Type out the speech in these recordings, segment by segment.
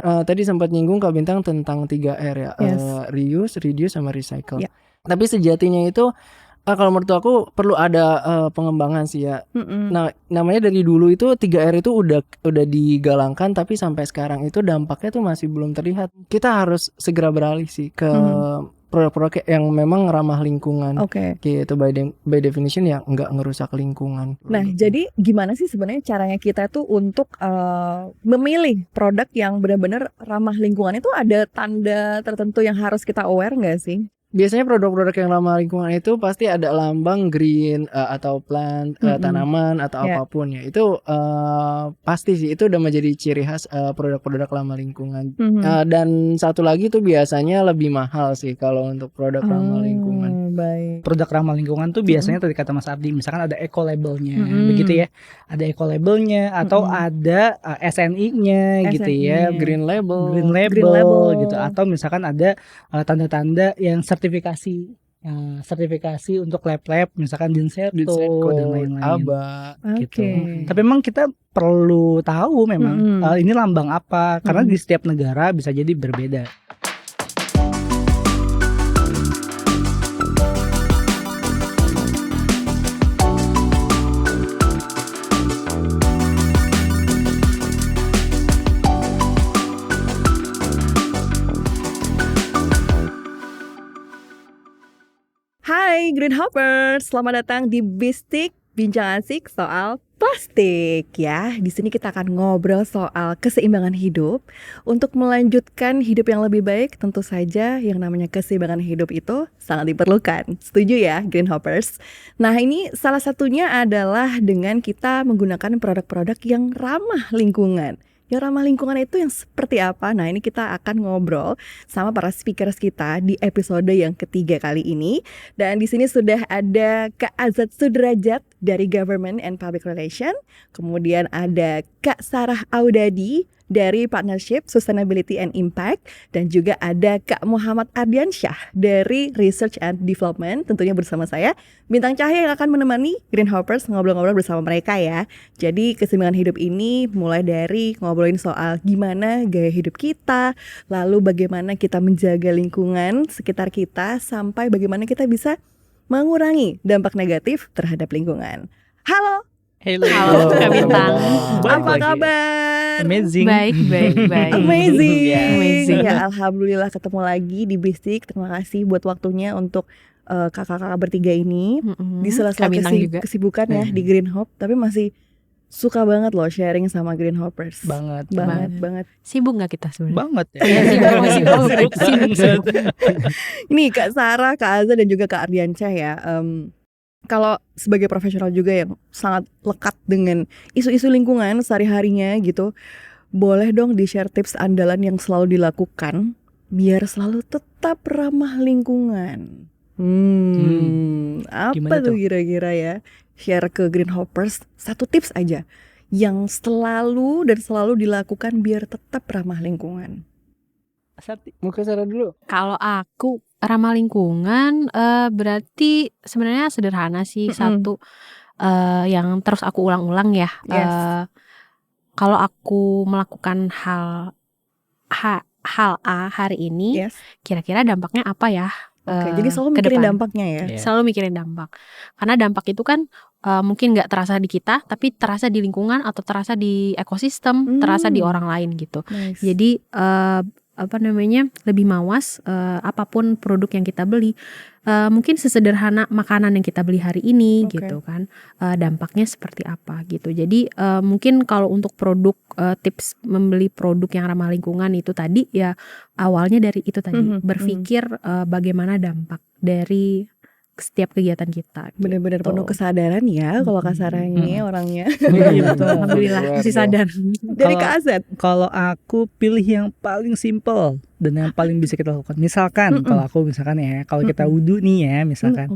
Tadi sempat nyinggung Kak Bintang tentang 3R ya, Yes. reuse, reduce, sama recycle. Ya. Tapi sejatinya itu, kalau menurut aku perlu ada pengembangan sih ya. Nah, namanya dari dulu itu 3R itu udah digalangkan, tapi sampai sekarang itu dampaknya tuh masih belum terlihat. Kita harus segera beralih sih ke produk-produk yang memang ramah lingkungan. Oke. Gitu, by definition ya nggak ngerusak lingkungan. Nah, jadi gimana sih sebenarnya caranya kita tuh untuk memilih produk yang benar-benar ramah lingkungan? Itu ada tanda tertentu yang harus kita aware nggak sih? Biasanya produk-produk yang ramah lingkungan itu pasti ada lambang green atau plant, tanaman atau Ya. apapun ya. Itu pasti sih itu udah menjadi ciri khas produk-produk ramah lingkungan. Dan satu lagi tuh biasanya lebih mahal sih kalau untuk produk ramah lingkungan. Baik. Produk ramah lingkungan tuh biasanya tadi kata Mas Ardi, misalkan ada eco labelnya, begitu ya. Ada eco labelnya atau ada SNI-nya gitu ya, Green label gitu, atau misalkan ada tanda-tanda yang sertifikasi untuk lab-lab, misalkan Dinsetco dan lain-lain. ABA gitu. Tapi memang kita perlu tahu memang ini lambang apa, karena di setiap negara bisa jadi berbeda. Hai Green Hoppers, selamat datang di Bistik Bincang Asik soal plastik ya. Di sini kita akan ngobrol soal keseimbangan hidup. Untuk melanjutkan hidup yang lebih baik, tentu saja yang namanya keseimbangan hidup itu sangat diperlukan. Setuju ya Green Hoppers? Nah, ini salah satunya adalah dengan kita menggunakan produk-produk yang ramah lingkungan. Yang ramah lingkungan itu yang seperti apa? Nah, ini kita akan ngobrol sama para speakers kita di episode yang ketiga kali ini. Dan di sini sudah ada Kak Azad Sudrajat dari Government and Public Relation. Kemudian ada Kak Sarah Audadi dari Partnership, Sustainability and Impact. Dan juga ada Kak Muhammad Ardiansyah dari Research and Development. Tentunya bersama saya, Bintang Cahya, yang akan menemani Green Hoppers ngobrol-ngobrol bersama mereka ya. Jadi keseimbangan hidup ini mulai dari ngobrolin soal gimana gaya hidup kita, lalu bagaimana kita menjaga lingkungan sekitar kita, sampai bagaimana kita bisa mengurangi dampak negatif terhadap lingkungan. Halo Halo Kak Bintang. Apa kabar? Amazing. Baik. Amazing. Ya, alhamdulillah ketemu lagi di Bistik. Terima kasih buat waktunya untuk kakak-kakak bertiga ini. Di sela-sela kesibukan ya di Green Hop, tapi masih suka banget loh sharing sama Green Hoppers. Banget. Sibuk gak kita sebenarnya? Banget ya. Sibuk. Nih Kak Sarah, Kak Azza, dan juga Kak Ardiansyah ya. Kalau sebagai profesional juga yang sangat lekat dengan isu-isu lingkungan sehari-harinya gitu, boleh dong di-share tips andalan yang selalu dilakukan biar selalu tetap ramah lingkungan. Apa tuh kira-kira ya? Share ke Green Hoppers satu tips aja yang selalu dilakukan biar tetap ramah lingkungan. Mau ke Sarah dulu. Kalau aku ramah lingkungan berarti sebenarnya sederhana sih. Satu yang terus aku ulang-ulang ya. Kalau aku melakukan hal A hari ini, kira-kira dampaknya apa ya? Jadi selalu mikirin dampaknya ya. Selalu mikirin dampak. Karena dampak itu kan mungkin gak terasa di kita, tapi terasa di lingkungan atau terasa di ekosistem, terasa di orang lain gitu. Jadi lebih mawas apapun produk yang kita beli, mungkin sesederhana makanan yang kita beli hari ini gitu kan, dampaknya seperti apa gitu. Jadi mungkin kalau untuk produk, tips membeli produk yang ramah lingkungan itu tadi ya, awalnya dari itu tadi, berpikir bagaimana dampak dari setiap kegiatan kita. Benar-benar penuh kesadaran ya kalau Kak Sarah ini orangnya. Alhamdulillah masih sadar. Dari Kak Azad. Kalau aku pilih yang paling simple dan yang paling bisa kita lakukan. Misalkan kalau aku kalau kita wudhu nih ya, misalkan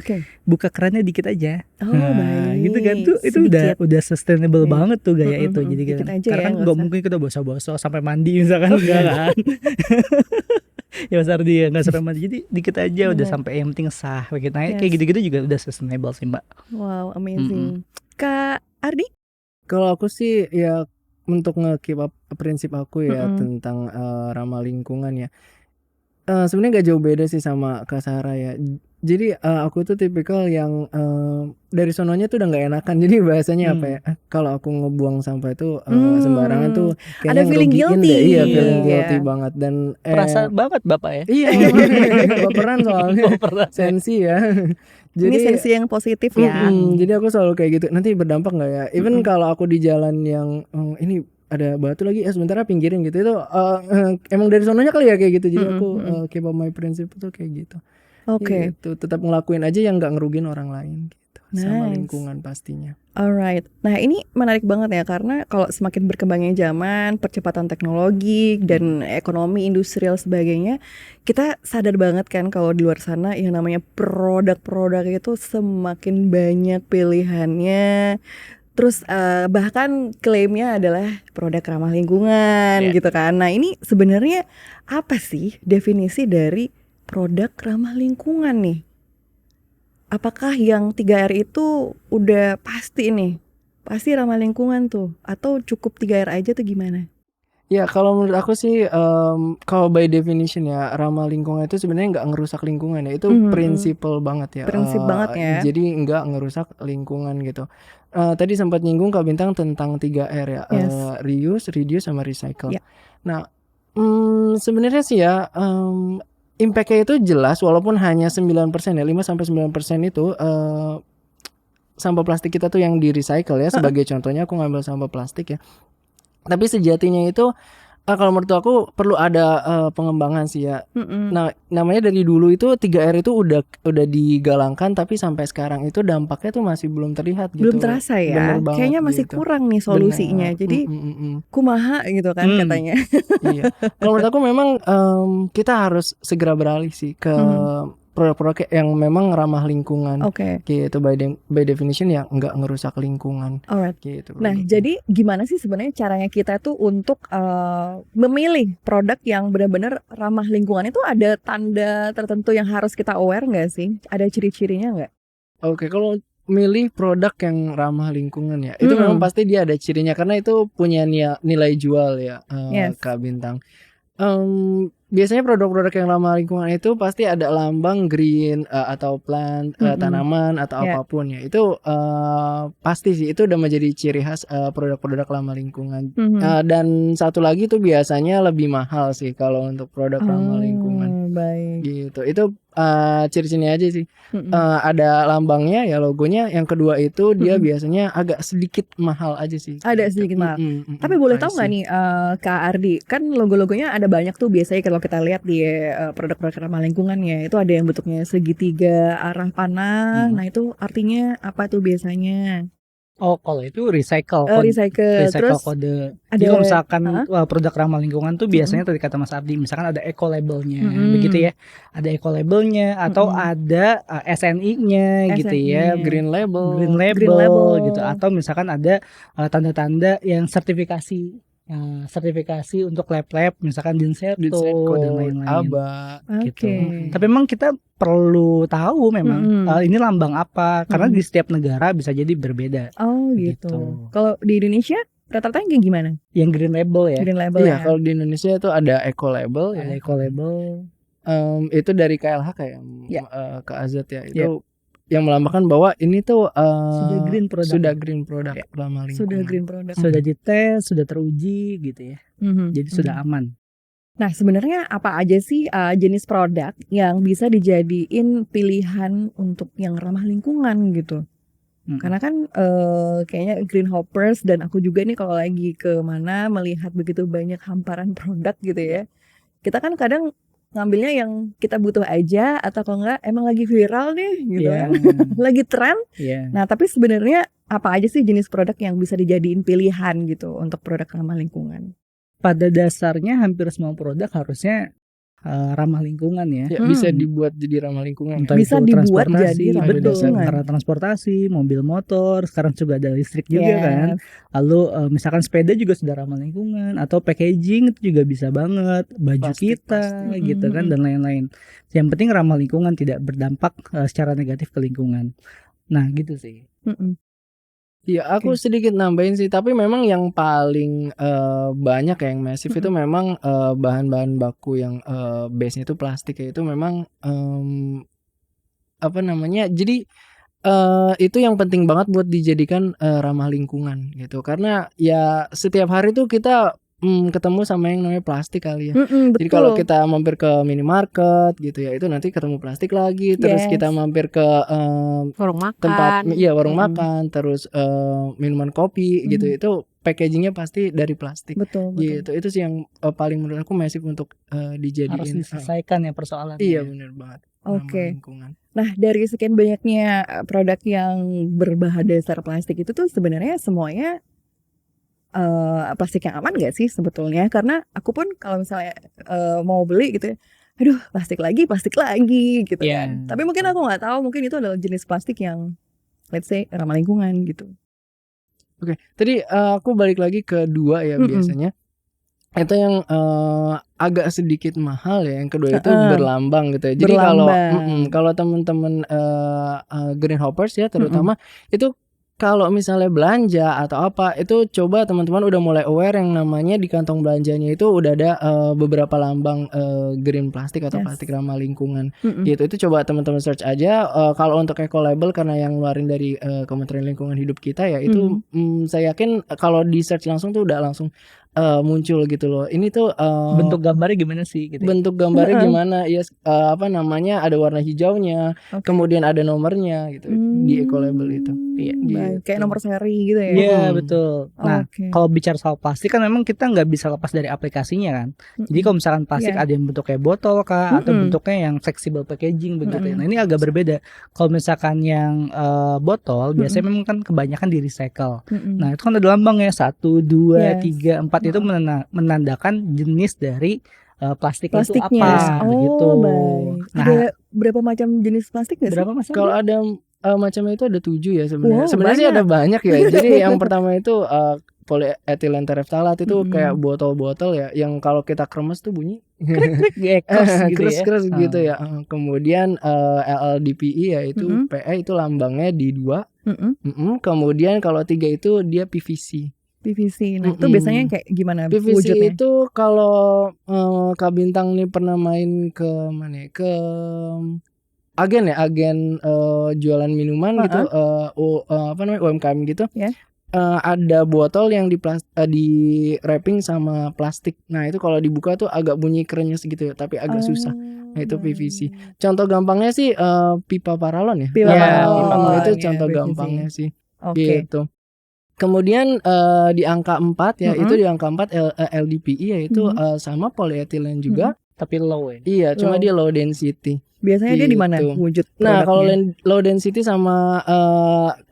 buka kerannya dikit aja. Baik. Gitu kan tuh, itu udah sustainable banget tuh gaya itu. Jadi karena kan nggak mungkin kita bosok-bosok sampai mandi misalkan, enggak kan. Ya Mas Ardi ya, gak sampai mati, jadi dikit aja udah sampai, yang penting sah begitu. Kayak gitu-gitu juga udah sustainable sih Mbak. Wow, amazing. Kak Ardi? Kalau aku sih ya untuk nge-keep up prinsip aku ya tentang ramah lingkungan ya. Sebenarnya nggak jauh beda sih sama Kak Sarah ya. Jadi aku tuh tipikal yang dari sononya tuh udah nggak enakan. Jadi bahasanya apa ya? Kalau aku ngebuang sampah itu sembarangan tuh ada kayaknya feeling ngerugiin guilty. deh. Iya, feeling Iya. guilty banget dan Perasa banget Bapak ya. iya, baperan soalnya. Sensi ya. Ini Jadi sensi yang positif ya. jadi aku selalu kayak gitu. Nanti berdampak nggak ya? Even kalau aku di jalan yang ini ada batu lagi, sebentar pinggirin gitu. Itu emang dari sononya kali ya kayak gitu. Jadi aku keep up my prinsip tuh kayak gitu. Oke. Gitu. Tetap ngelakuin aja yang nggak ngerugin orang lain gitu. Sama lingkungan pastinya. Alright. Nah, ini menarik banget ya karena kalau semakin berkembangnya zaman, percepatan teknologi dan ekonomi industrial sebagainya, kita sadar banget kan kalau di luar sana yang namanya produk-produk itu semakin banyak pilihannya. Terus bahkan klaimnya adalah produk ramah lingkungan gitu kan. Nah, ini sebenarnya apa sih definisi dari produk ramah lingkungan nih? Apakah yang 3R itu udah pasti nih? Pasti ramah lingkungan tuh? Atau cukup 3R aja tuh gimana? Ya kalau menurut aku sih kalau by definition ya ramah lingkungan itu sebenarnya nggak ngerusak lingkungan ya. Itu prinsipal banget ya. Prinsip banget ya. Jadi nggak ngerusak lingkungan gitu. Tadi sempat nyinggung Kak Bintang tentang 3R ya. Reuse, reduce, sama recycle. Nah sebenarnya sih ya impact-nya itu jelas walaupun hanya 9% ya, 5-9% itu sampah plastik kita tuh yang di recycle ya. Sebagai contohnya aku ngambil sampah plastik ya. Tapi sejatinya itu kalau menurut aku perlu ada pengembangan sih ya. Nah, namanya dari dulu itu 3R itu udah digalangkan, tapi sampai sekarang itu dampaknya tuh masih belum terlihat gitu. Belum terasa ya. Kayaknya masih gitu. kurang nih solusinya. Bener. Jadi kumaha gitu kan katanya. Iya. Kalau menurut aku memang kita harus segera beralih sih ke produk-produk yang memang ramah lingkungan. Gitu by definition ya nggak ngerusak lingkungan. Alright. Gitu. Nah, jadi gimana sih sebenarnya caranya kita tuh untuk memilih produk yang benar-benar ramah lingkungan? Itu ada tanda tertentu yang harus kita aware nggak sih? Ada ciri-cirinya nggak? Oke, kalau milih produk yang ramah lingkungan ya, itu memang pasti dia ada cirinya karena itu punya nilai jual ya, Kak Bintang. Biasanya produk-produk yang ramah lingkungan itu pasti ada lambang green atau plant, tanaman atau apapun ya. Itu pasti sih itu udah menjadi ciri khas produk-produk ramah lingkungan. Dan satu lagi tuh biasanya lebih mahal sih kalau untuk produk ramah lingkungan. Baik. Gitu. Itu ciri-cirinya aja sih. Ada lambangnya ya, logonya. Yang kedua itu dia biasanya agak sedikit mahal aja sih. Ada sedikit mahal. Tapi boleh tahu nggak nih Kak Ardi, kan logo-logonya ada banyak tuh biasanya kalau kita lihat di produk-produk ramah lingkungannya itu ada yang bentuknya segitiga arah panah. Nah itu artinya apa tuh biasanya? Oh, kalau itu recycle Terus kode. Jadi kalau misalkan produk ramah lingkungan tuh biasanya tadi kata Mas Ardi, misalkan ada eco labelnya, begitu ya. Ada eco labelnya atau ada SNI-nya gitu ya, green label gitu. Atau misalkan ada tanda-tanda yang sertifikasi untuk lab-lab, misalkan Dinsetco dan lain-lain. ABA gitu. Tapi memang kita perlu tahu memang ini lambang apa, karena di setiap negara bisa jadi berbeda. Oh gitu. Kalau di Indonesia rata-rata yang gimana? Yang green label ya. Green label ya. Kalau di Indonesia itu ada eco label ya. Ada eco label. Itu dari KLHK ya, ke Azat ya. Itu yang melambangkan bahwa ini tuh sudah green product ramah lingkungan. Sudah green product. Sudah dites, sudah teruji gitu ya. Jadi sudah aman. Nah, sebenarnya apa aja sih jenis produk yang bisa dijadiin pilihan untuk yang ramah lingkungan gitu? Karena kan kayaknya Green Hoppers dan aku juga nih kalau lagi ke mana melihat begitu banyak hamparan produk gitu ya. Kita kan kadang ngambilnya yang kita butuh aja atau kalau enggak emang lagi viral nih gitu kan. Lagi tren. Nah, tapi sebenarnya apa aja sih jenis produk yang bisa dijadiin pilihan gitu untuk produk ramah lingkungan? Pada dasarnya hampir semua produk harusnya ramah lingkungan ya. Bisa dibuat jadi ramah lingkungan. Bisa dibuat jadi ramah lingkungan. Karena transportasi, mobil motor, sekarang juga ada listrik juga kan. Lalu misalkan sepeda juga sudah ramah lingkungan, atau packaging itu juga bisa banget, baju plastik, kita gitu kan, dan lain-lain. Yang penting ramah lingkungan, tidak berdampak secara negatif ke lingkungan. Nah gitu sih. Iya, aku sedikit nambahin sih, tapi memang yang paling banyak ya, yang masif itu memang bahan-bahan baku yang base-nya itu plastik ya, itu memang apa namanya, jadi itu yang penting banget buat dijadikan ramah lingkungan gitu. Karena ya setiap hari tuh kita ketemu sama yang namanya plastik kali ya. Jadi kalau kita mampir ke minimarket gitu ya, itu nanti ketemu plastik lagi. Terus kita mampir ke warung makan, tempat warung makan, terus minuman kopi gitu, itu packagingnya pasti dari plastik. Betul. Gitu. Itu sih yang paling menurut aku masif untuk dijadiin. Harus diselesaikan ya persoalannya. Iya, benar banget. Oke. Nah, dari sekian banyaknya produk yang berbahan dasar plastik itu tuh sebenarnya semuanya plastik yang aman gak sih sebetulnya? Karena aku pun kalau misalnya mau beli gitu ya, aduh plastik lagi gitu kan. Tapi mungkin aku nggak tahu, mungkin itu adalah jenis plastik yang let's say ramah lingkungan gitu. Oke, tadi aku balik lagi ke 2 ya biasanya. Itu yang agak sedikit mahal ya. Yang kedua itu berlambang gitu ya. Jadi kalau teman-teman Green Hoppers ya terutama itu kalau misalnya belanja atau apa, itu coba teman-teman udah mulai aware yang namanya di kantong belanjanya itu udah ada beberapa lambang green plastik atau plastik ramah lingkungan gitu. Itu coba teman-teman search aja. Kalau untuk eco label karena yang ngeluarin dari Kementerian Lingkungan Hidup kita ya, itu saya yakin kalau di search langsung tuh udah langsung muncul gitu loh. Ini tuh bentuk gambarnya gimana sih gitu. Bentuk gambarnya gimana? Ya apa namanya, ada warna hijaunya, kemudian ada nomornya gitu di eco label itu. Iya, gitu. Kayak nomor seri gitu ya. Iya, betul. Nah, kalau bicara soal plastik kan memang kita nggak bisa lepas dari aplikasinya kan. Jadi kalau misalkan plastik ada yang bentuknya botol kah atau bentuknya yang flexible packaging begitu. Nah, ini agak berbeda. Kalau misalkan yang botol biasanya memang kan kebanyakan di recycle. Nah, itu kan ada lambangnya 1, 2, 3, 4 itu menandakan jenis dari plastiknya itu apa begitu. Nah, ada berapa macam jenis plastik nggak sih? Berapa macam? Kalau ada macamnya itu ada 7 ya sebenarnya. Sebenarnya sih ada banyak ya. Jadi yang pertama itu polyethylene terephthalate itu kayak botol-botol ya, yang kalau kita kremes tuh bunyi keras gitu ya. Kemudian LLDPE ya itu PE itu lambangnya di 2. Kemudian kalau 3 itu dia PVC. Nah itu biasanya kayak gimana PVC wujudnya? Itu kalau Kak Bintang nih pernah main ke mana ya? Ke agen jualan minuman gitu, apa namanya, UMKM gitu. Ada botol yang di wrapping sama plastik. Nah itu kalau dibuka tuh agak bunyi krenyes gitu ya, tapi agak susah. Nah itu PVC. Contoh gampangnya sih pipa paralon ya. Pipa paralon itu contoh gampangnya sih. Gitu. Kemudian di angka 4 ya, itu di angka 4 LDPE yaitu sama polyethylene juga, tapi low ya. Iya, cuma dia low density. Biasanya dia di mana wujud produknya? Nah, kalau low density sama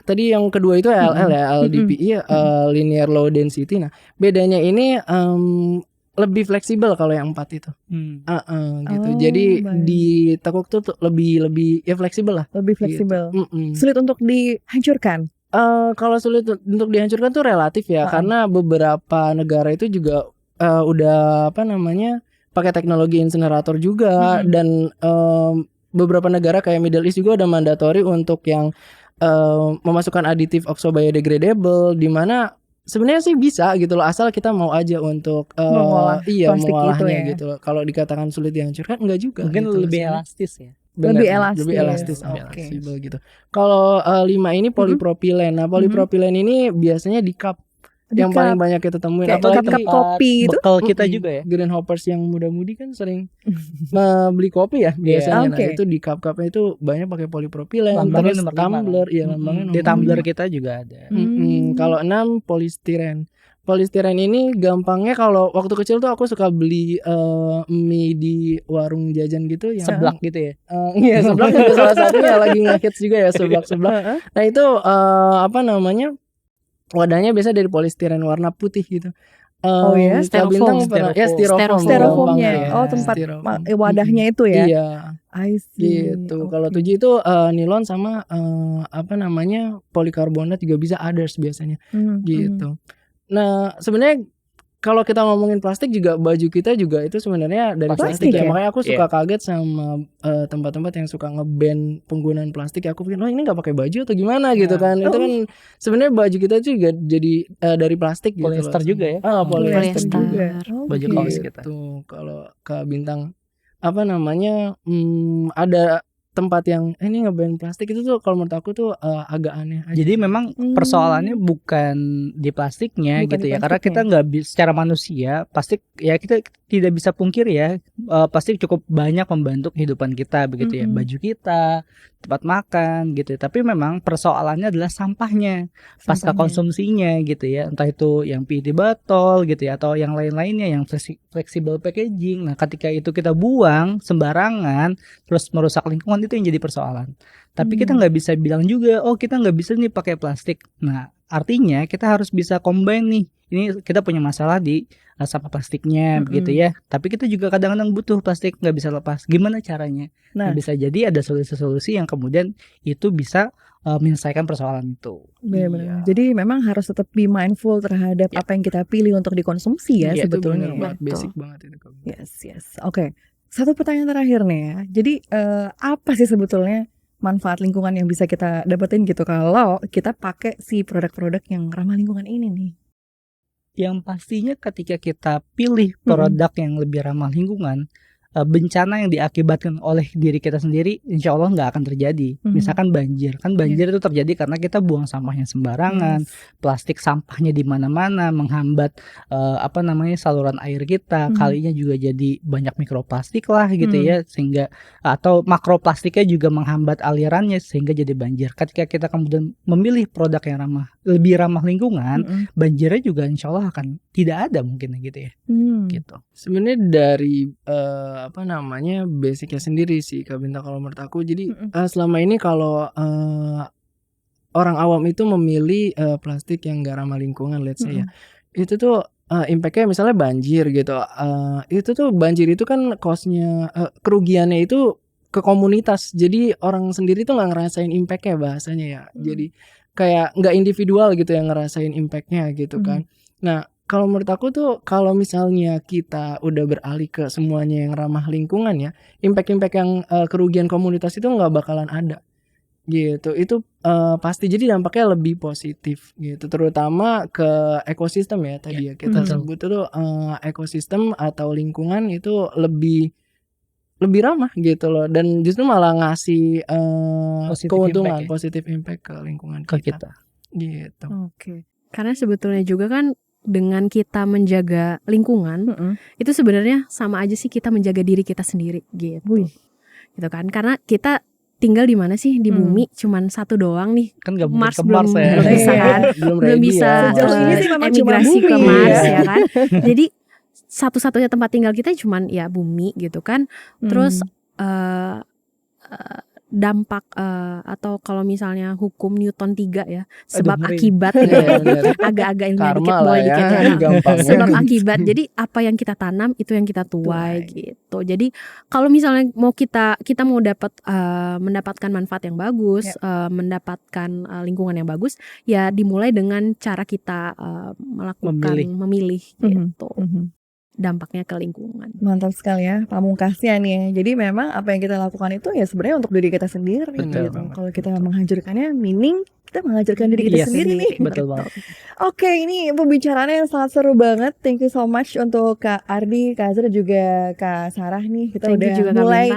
tadi yang kedua itu LL ya, LDPE linear low density. Nah, bedanya ini lebih fleksibel kalau yang 4 itu. Gitu. Jadi ditekuk tuh lebih ya fleksibel lah. Lebih fleksibel. Gitu. Sulit untuk dihancurkan. Kalau sulit untuk dihancurkan tuh relatif ya, karena beberapa negara itu juga udah apa namanya pakai teknologi insinerator juga, dan beberapa negara kayak Middle East juga udah mandatory untuk yang memasukkan aditif oxo-biodegradable, di mana sebenarnya sih bisa gitu loh, asal kita mau aja untuk mengolahnya gitu loh. Kalau dikatakan sulit dihancurkan enggak juga. Mungkin gitu lebih elastis ya. Lebih elastis, fleksibel gitu. Kalau 5 ini polipropilen. Nah, polipropilen ini biasanya di cup yang paling banyak kita temuin. Apalagi cup kopi itu. Bekal kita juga ya. Green Hoppers yang muda-mudi kan sering beli kopi ya biasanya. Nah, itu di cup-cupnya itu banyak pakai polipropilen. Terus tumbler, lambangnya di tumbler kita juga ada. Kalau 6 polistiren. Polistiren ini gampangnya, kalau waktu kecil tuh aku suka beli mie di warung jajan gitu yang seblak gitu ya. Iya, seblak juga salah satunya lagi ngehits juga ya, seblak. Nah, itu apa namanya? Wadahnya biasa dari polistiren warna putih gitu. Styrofoam. Styrofoamnya. Tempat wadahnya itu ya. Iya. I see. Gitu. Kalau 7 itu nilon sama apa namanya? Polikarbonat juga bisa, others biasanya. Gitu. Nah, sebenarnya kalau kita ngomongin plastik juga baju kita juga itu sebenarnya dari plastik ya. Makanya aku suka kaget sama tempat-tempat yang suka nge-ban penggunaan plastik. Aku pikir ini nggak pakai baju atau gimana gitu kan. Itu kan sebenarnya baju kita juga jadi dari plastik gitu. Polyester juga ya. Polyester juga. Baju kaos kita. Tuh kalau ke Bintang ada tempat yang ini nge-ban plastik itu tuh kalau menurut aku tuh agak aneh aja. Jadi memang persoalannya bukan di plastiknya gitu ya. Karena kita nggak secara manusia plastik ya kita tidak bisa pungkir ya, plastik cukup banyak membantu kehidupan kita begitu ya. Baju kita, tempat makan gitu ya. Tapi memang persoalannya adalah sampahnya pasca konsumsinya gitu ya. Entah itu yang PET botol gitu ya atau yang lain-lainnya yang flexible packaging. Nah, ketika itu kita buang sembarangan terus merusak lingkungan, itu yang jadi persoalan. Tapi kita nggak bisa bilang juga, kita nggak bisa nih pakai plastik. Nah, artinya kita harus bisa combine nih. Ini kita punya masalah di sampah plastiknya begitu ya. Tapi kita juga kadang-kadang butuh plastik, nggak bisa lepas. Gimana caranya? Nah, bisa jadi ada solusi-solusi yang kemudian itu bisa menyelesaikan persoalan itu. Benar. Jadi memang harus tetap be mindful terhadap apa yang kita pilih untuk dikonsumsi ya sebetulnya. Itu basic banget itu. Yes. Oke. Satu pertanyaan terakhir nih ya. Jadi apa sih sebetulnya manfaat lingkungan yang bisa kita dapetin gitu kalau kita pakai si produk-produk yang ramah lingkungan ini nih? Yang pastinya ketika kita pilih produk yang lebih ramah lingkungan, bencana yang diakibatkan oleh diri kita sendiri insya Allah nggak akan terjadi. Misalkan banjir, kan banjir itu terjadi karena kita buang sampahnya sembarangan, plastik sampahnya di mana-mana menghambat saluran air kita, kalinya juga jadi banyak mikroplastik lah gitu ya, sehingga atau makroplastiknya juga menghambat alirannya sehingga jadi banjir. Ketika kita kemudian memilih produk yang lebih ramah lingkungan, banjirnya juga insya Allah akan tidak ada mungkin gitu ya. Gitu. Sebenarnya dari basicnya sendiri sih Kak Bintang kalau menurut aku. Jadi selama ini kalau orang awam itu memilih plastik yang gak ramah lingkungan, let's say ya, itu tuh impact-nya misalnya banjir gitu. Itu tuh banjir itu kan cost-nya, kerugiannya itu ke komunitas. Jadi orang sendiri tuh gak ngerasain impact-nya bahasanya ya. Jadi kayak gak individual gitu yang ngerasain impact-nya gitu kan. Nah, kalau menurut aku tuh kalau misalnya kita udah beralih ke semuanya yang ramah lingkungan ya, impact-impact yang kerugian komunitas itu nggak bakalan ada gitu. Itu pasti jadi dampaknya lebih positif gitu, terutama ke ekosistem ya tadi ya kita sebut itu ekosistem atau lingkungan itu lebih ramah gitu loh, dan justru malah ngasih keuntungan positif impact ke lingkungan kita. Gitu. Oke. Karena sebetulnya juga kan dengan kita menjaga lingkungan itu sebenarnya sama aja sih kita menjaga diri kita sendiri gitu. Gitu kan, karena kita tinggal di mana sih di bumi cuman satu doang nih, kan gak Mars ke Mars belum bisa kan, belum bisa emigrasi ke Mars ya kan. Jadi satu-satunya tempat tinggal kita cuman ya bumi gitu kan. Terus dampak atau kalau misalnya hukum Newton 3 ya, sebab akibat agak-agak ilmiah dikit boleh dikit ya. Sebab akibat. Jadi apa yang kita tanam itu yang kita tuai gitu. Jadi kalau misalnya mau kita mau mendapatkan manfaat yang bagus, mendapatkan lingkungan yang bagus, ya dimulai dengan cara kita memilih gitu. Dampaknya ke lingkungan. Mantap sekali ya, pamungkasnya nih ya. Jadi memang apa yang kita lakukan itu ya sebenarnya untuk diri kita sendiri gitu. Kalau kita menghancurkannya, meaning kita menghancurkan diri kita sendiri nih. Betul banget. Oke, ini pembicaraannya yang sangat seru banget. Thank you so much untuk Kak Ardi, Kak Azra, juga Kak Sarah nih. Kita udah mulai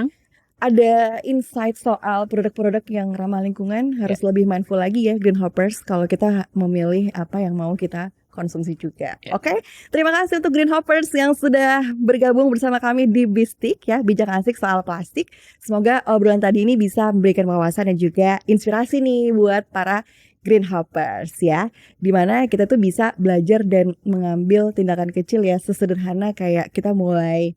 ada insight soal produk-produk yang ramah lingkungan. Harus lebih mindful lagi ya, Green Hoppers, kalau kita memilih apa yang mau kita konsumsi juga. Oke. Terima kasih untuk Green Hoppers yang sudah bergabung bersama kami di Bistik ya, bijak asik soal plastik. Semoga obrolan tadi ini bisa memberikan wawasan dan juga inspirasi nih buat para Green Hoppers ya, dimana kita tuh bisa belajar dan mengambil tindakan kecil ya, sesederhana kayak kita mulai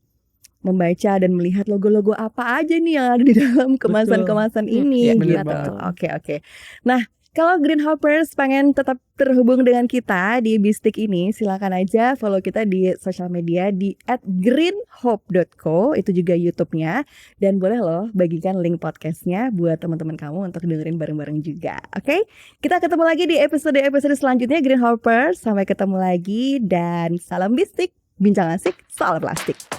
membaca dan melihat logo-logo apa aja nih yang ada di dalam kemasan-kemasan ini gitu. Oke. Nah, Kalau Green Hoppers pengen tetap terhubung dengan kita di Bistik ini, silakan aja follow kita di sosial media di @greenhope.co, itu juga YouTube-nya. Dan boleh loh bagikan link podcastnya buat teman-teman kamu untuk dengerin bareng-bareng juga. Oke? Kita ketemu lagi di episode selanjutnya Green Hoppers. Sampai ketemu lagi dan salam Bistik, bincang asik soal plastik.